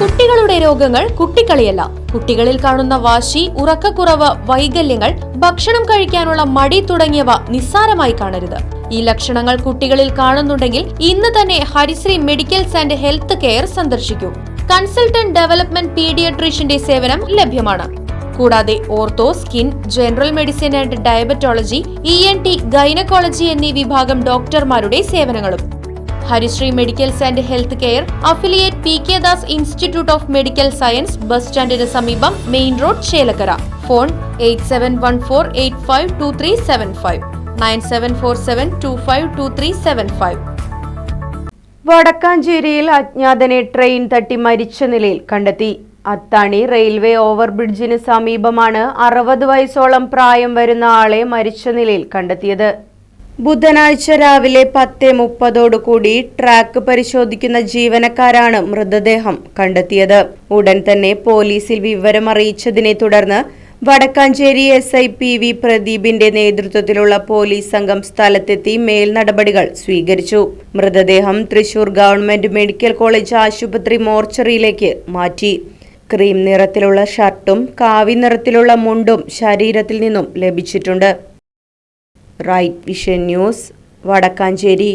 കുട്ടികളുടെ രോഗങ്ങൾ കുട്ടിക്കളിയല്ല. കുട്ടികളിൽ കാണുന്ന വാശി, ഉറക്കക്കുറവ്, വൈകല്യങ്ങൾ, ഭക്ഷണം കഴിക്കാനുള്ള മടി തുടങ്ങിയവ നിസ്സാരമായി കാണരുത്. ഈ ലക്ഷണങ്ങൾ കുട്ടികളിൽ കാണുന്നുണ്ടെങ്കിൽ ഇന്ന് തന്നെ Harisree medicals and health care സന്ദർശിക്കൂ. കൺസൾട്ടന്റ് ഡെവലപ്മെന്റ് പീഡിയാട്രീഷ്യന്റെ സേവനം ലഭ്യമാണ്. കൂടാതെ ortho, skin, general medicine and diabetology, ENT, gynaecology എന്നീ വിഭാഗം ഡോക്ടർമാരുടെ സേവനങ്ങളും. Harisree medicals and health care, affiliate PK Das institute of medical science, bus സ്റ്റാൻഡിന് സമീപം, മെയിൻ റോഡ്, ചേലക്കര. ഫോൺ 8714852375 9747252375. വടക്കാഞ്ചേരിയിൽ അജ്ഞാതനെ ട്രെയിൻ തട്ടി മരിച്ച നിലയിൽ കണ്ടെത്തി. അത്താണി റെയിൽവേ ഓവർബ്രിഡ്ജിന് സമീപമാണ് 60 വയസ്സോളം പ്രായം വരുന്ന ആളെ മരിച്ച നിലയിൽ കണ്ടെത്തിയത്. ബുധനാഴ്ച രാവിലെ 10:30 ട്രാക്ക് പരിശോധിക്കുന്ന ജീവനക്കാരാണ് മൃതദേഹം കണ്ടെത്തിയത്. ഉടൻ തന്നെ പോലീസിൽ വിവരമറിയിച്ചതിനെ തുടർന്ന് വടക്കാഞ്ചേരി SI PV പ്രദീപിന്റെ നേതൃത്വത്തിലുള്ള പോലീസ് സംഘം സ്ഥലത്തെത്തി മേൽ നടപടികൾ സ്വീകരിച്ചു. മൃതദേഹം തൃശൂർ ഗവൺമെന്റ് മെഡിക്കൽ കോളേജ് ആശുപത്രി മോർച്ചറിയിലേക്ക് മാറ്റി. ക്രീം നിറത്തിലുള്ള ഷർട്ടും കാവി നിറത്തിലുള്ള മുണ്ടും ശരീരത്തിൽ നിന്നും ലഭിച്ചിട്ടുണ്ട്. Right vision news, Vadakkanchery.